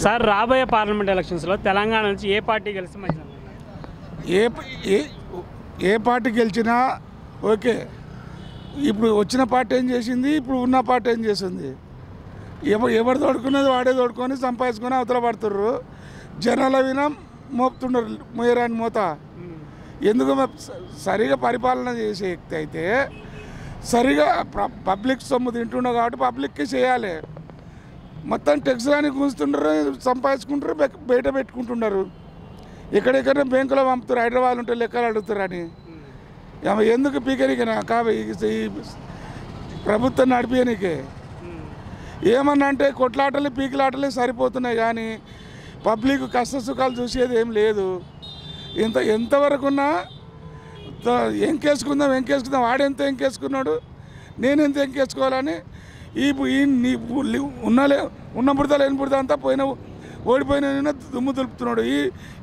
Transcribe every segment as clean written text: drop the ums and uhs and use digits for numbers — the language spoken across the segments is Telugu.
సార్ రాబోయే పార్లమెంట్ ఎలక్షన్స్లో తెలంగాణ నుంచి ఏ పార్టీ గెలిస్తే మంచిది? ఏ ఏ ఏ పార్టీ గెలిచినా ఓకే. ఇప్పుడు వచ్చిన పార్టీ ఏం చేసింది, ఇప్పుడు ఉన్న పార్టీ ఏం చేసింది? ఎవరు తోడుకున్నది వాడే తోడుకొని సంపాదించుకొని అవతల పడుతుర్రు. జనాల వినా మోపుతున్నారు మోయరాని మోత. ఎందుకు సరిగా పరిపాలన చేసే వ్యక్తి అయితే సరిగా పబ్లిక్ సొమ్ము తింటున్నావు కాబట్టి పబ్లిక్కి చేయాలి. మొత్తం టెక్స్లని కూస్తున్నారు, సంపాదించుకుంటారు, బయట పెట్టుకుంటున్నారు. ఎక్కడెక్కడ బ్యాంకులో పంపుతారు, హైదరాబాద్ ఉంటే లెక్కలు అడుగుతారని. ఎందుకు పీకనికనా ఈ ప్రభుత్వం నడిపేయనికే? ఏమన్నా అంటే కొట్లాటలు పీకిలాటలే సరిపోతున్నాయి కానీ పబ్లిక్ కష్ట సుఖాలు చూసేది ఏం లేదు. ఎంతవరకున్నా ఎంకేసుకుందాం వాడెంత ఎంకేసుకున్నాడు, నేనెంత ఎంకేసుకోవాలని ఉన్న బుడత లేని బుడత అంతా ఓడిపోయిన దుమ్ము దులుపుతున్నాడు.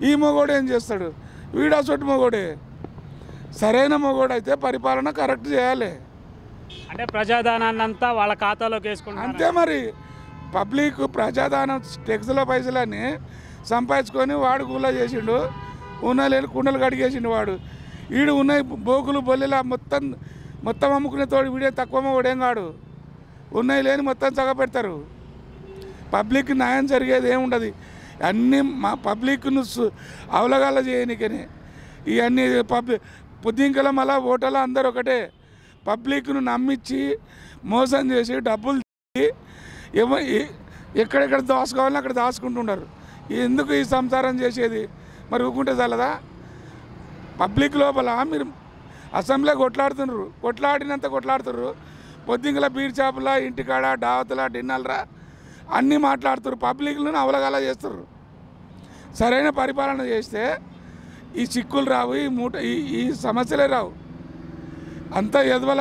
ఈ మొగోడు ఏం చేస్తాడు? వీడా చోటు మొగోడే. సరైన మొగోడు అయితే పరిపాలన కరెక్ట్ చేయాలి. అంటే ప్రజాధనాన్ని అంతా వాళ్ళ ఖాతాలోకి వేసుకుంటారు అంతే. మరి పబ్లిక్ ప్రజాధనం టెక్స్ల పైసలన్నీ సంపాదించుకొని వాడు కూలా చేసిండు. ఉన్న లేని కుండలు కడిగేసిండు వాడు. వీడు ఉన్నాయి బోకులు బొల్లెలా మొత్తం అమ్ముకునే తోడు వీడే తక్కువ వాడేం కాడు. ఉన్నాయి లేని మొత్తం సగ పెడతారు. పబ్లిక్ న్యాయం జరిగేది ఏముండదు. అన్నీ మా పబ్లిక్ను అవలగాల చేయనికనే ఇవన్నీ పుద్దింకల మళ్ళా ఓటర్లు అందరు ఒకటే. పబ్లిక్ను నమ్మించి మోసం చేసి డబ్బులు ఎక్కడెక్కడ దాచుకోవాలని అక్కడ దాచుకుంటున్నారు. ఎందుకు ఈ సంసారం చేసేది? మరి ఊరుకుంటే చాలదా? పబ్లిక్ లోపల మీరు అసెంబ్లీ కొట్లాడుతున్నారు. పొద్దుంకల బీర్ షాపులా, ఇంటికాడ, డావతులా, డిన్నర్లా అన్నీ మాట్లాడుతారు. పబ్లిక్లను అవలగాల చేస్తారు. సరైన పరిపాలన చేస్తే ఈ చిక్కులు రావు, ఈ సమస్యలే రావు. అంతా ఎదవల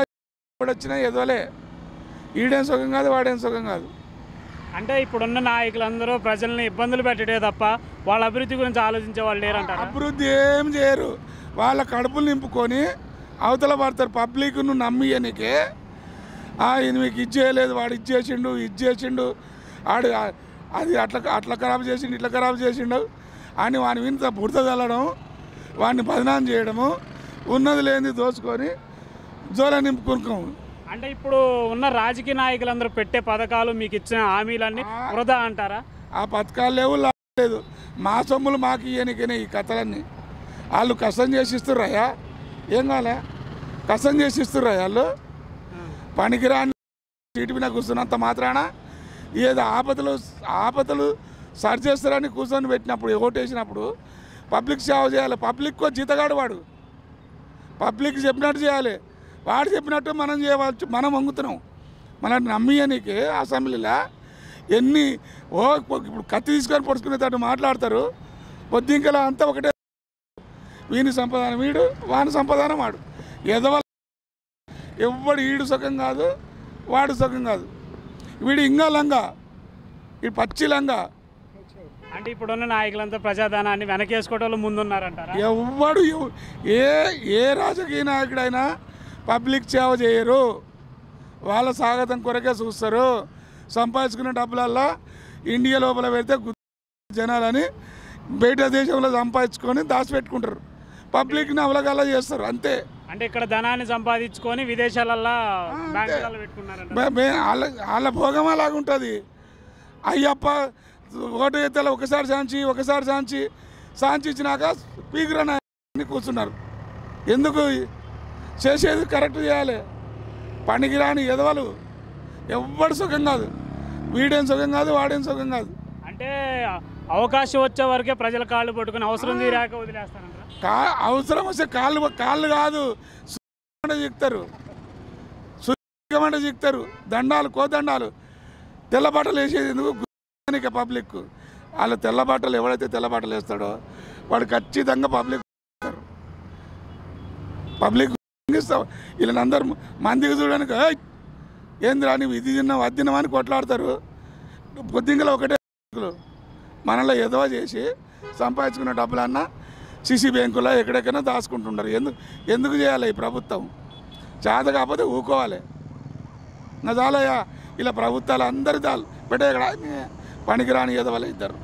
వచ్చినా ఎదవలే. ఈడేం సుఖం కాదు, వాడేం సుఖం కాదు. అంటే ఇప్పుడున్న నాయకులందరూ ప్రజల్ని ఇబ్బందులు పెట్టడే తప్ప వాళ్ళ అభివృద్ధి గురించి ఆలోచించే వాళ్ళు లేరంటారు. అభివృద్ధి ఏం చేయరు. వాళ్ళ కడుపులు నింపుకొని అవతల పడతారు. పబ్లిక్ను నమ్మియనికే ఈయన మీకు ఇచ్చేయలేదు, వాడు ఇచ్చేసిండు ఆడు అది అట్లా ఖరాబ్ చేసిండు, ఇట్లా ఖరాబ్ చేసిండు అని వాని వింత బుడత చల్లడం, వాడిని బదనాం చేయడము, ఉన్నది లేనిది దోచుకొని జోల నింపుకున్నాం. అంటే ఇప్పుడు ఉన్న రాజకీయ నాయకులందరూ పెట్టే పథకాలు, మీకు ఇచ్చిన హామీలన్నీ వృధా అంటారా? ఆ పథకాలు లేదు. మా సొమ్ములు మాకు ఇయ్యనికనే ఈ కథలన్నీ. వాళ్ళు కష్టం చేసి ఇస్తుర్రయ్యా, ఏం కాలే కష్టం చేసి ఇస్తుర్రయ్యా. వాళ్ళు పనికిరాని సీటు మీద కూర్చున్నంత మాత్రాన ఏదో ఆపదలు సరి చేస్తారని కూర్చొని పెట్టినప్పుడు ఓటేసినప్పుడు పబ్లిక్ సేవ చేయాలి. పబ్లిక్ జీతగాడు వాడు. పబ్లిక్ చెప్పినట్టు చేయాలి. వాడు చెప్పినట్టు మనం చేయవచ్చు. మనం వంగుతున్నాం. మనం నమ్మియనికి అసెంబ్లీలో ఎన్ని ఇప్పుడు కత్తి తీసుకొని పొడుచుకునేటట్టు మాట్లాడతారు. పొద్దుంకలా అంతా ఒకటే. వీని సంపాదన వీడు, వాని సంపాదన వాడు. ఎదవల ఎవ్వడు ఈడు సుఖం కాదు, వాడు సుఖం కాదు. వీడు ఇంకా లంగా, ఈ పచ్చి లంగా. అంటే ఇప్పుడున్న నాయకులంతా ప్రజాధనాన్ని వెనకేసుకోవడంలో ముందున్నారంటారా? ఎవ్వడు ఏ రాజకీయ నాయకుడైనా పబ్లిక్ సేవ చేయరు. వాళ్ళ స్వాగతం కొరకే చూస్తారు. సంపాదించుకున్న డబ్బులల్లా ఇండియా లోపల పెడితే జనాలని బయట దేశంలో సంపాదించుకొని దాచిపెట్టుకుంటారు. పబ్లిక్ని అవలగాల చేస్తారు అంతే. అంటే ఇక్కడ ధనాన్ని సంపాదించుకొని విదేశాలల్లో వాళ్ళ భోగం అలాగుంటుంది. అయ్యప్ప ఓటు ఎత్తాల ఒకసారి సాంచి ఇచ్చినాక పీకిరని కూర్చున్నారు. ఎందుకు? చేసేది కరెక్ట్ చేయాలి. పనికిరాని ఎదవలు ఎవ్వడు సుఖం కాదు. వీడేం సుఖం కాదు, వాడేం సుఖం కాదు. అంటే అవకాశం వచ్చే వరకే ప్రజల కాళ్ళు పట్టుకుని అవసరం తీరాక వదిలేస్తారంట. అవసరం వస్తే కాళ్ళు కాదు చిక్తారు. దండాలు కోదండాలు తెల్ల బట్టలు వేసేది ఎందుకు? పబ్లిక్ వాళ్ళు తెల్ల బట్టలు ఎవడైతే తెల్ల బట్టలు వేస్తాడో వాడు ఖచ్చితంగా పబ్లిక్ వీళ్ళందరూ మందికి చూడడానికి ఏందిరా నువ్వు ఇది తిన్నావు అది తిన్నావు అని కొట్లాడతారు. పొద్దుంకల ఒకటే మనలో ఎదవ చేసి సంపాదించుకున్న డబ్బులన్నా సిసి బ్యాంకులో ఎక్కడెక్కడైనా దాచుకుంటుంటారు. ఎందుకు చేయాలి ఈ ప్రభుత్వం? చేత కాకపోతే ఊకోవాలి. నా చాలయ్యా ఇలా ప్రభుత్వాలు అందరూ పెట్టే ఇక్కడ పనికిరాని ఎదవలే ఇద్దరు.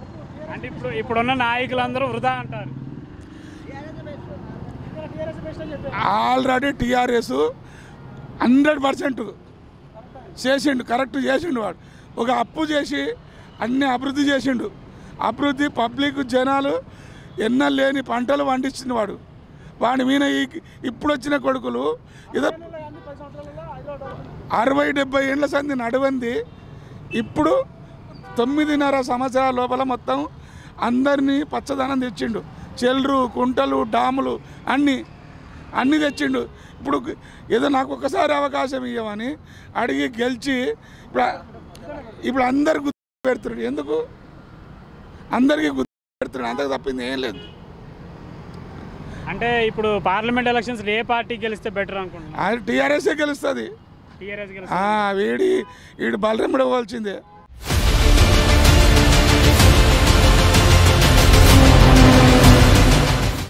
అంటే ఇప్పుడున్న నాయకులందరూ వృధా అంటారు. ఆల్రెడీ టీఆర్ఎస్ 100% చేసిండు, కరెక్ట్ చేసిండు. వాడు ఒక అప్పు చేసి అన్ని అభివృద్ధి చేసిండు. అభివృద్ధి పబ్లిక్ జనాలు ఎన్నో లేని పంటలు పండించింది వాడు. వాడి మీద ఇప్పుడు వచ్చిన కొడుకులు ఏదో 60-70 ఏళ్ళ సంది నడవంది. ఇప్పుడు 9.5 సంవత్సరాల లోపల మొత్తం అందరినీ పచ్చదనం తెచ్చిండు. చెల్లు, కుంటలు, డాములు అన్నీ తెచ్చిండు. ఇప్పుడు ఏదో నాకు ఒక్కసారి అవకాశం ఇవ్వమని అడిగి గెలిచి ఇప్పుడు అందరు గుర్తు పెడుతున్నాడు. ఎందుకు అందరికీ గుర్తు పెడుతున్నాడు? అంతకు తప్పింది ఏం లేదు. అంటే ఇప్పుడు పార్లమెంట్ ఎలక్షన్స్ ఏ పార్టీ గెలిస్తే బెటర్ అనుకుంటున్నా? టీఆర్ఎస్ఏ గెలుస్తుంది. టీఆర్ఎస్ వీడి బలరాముడు పోవాల్సిందే.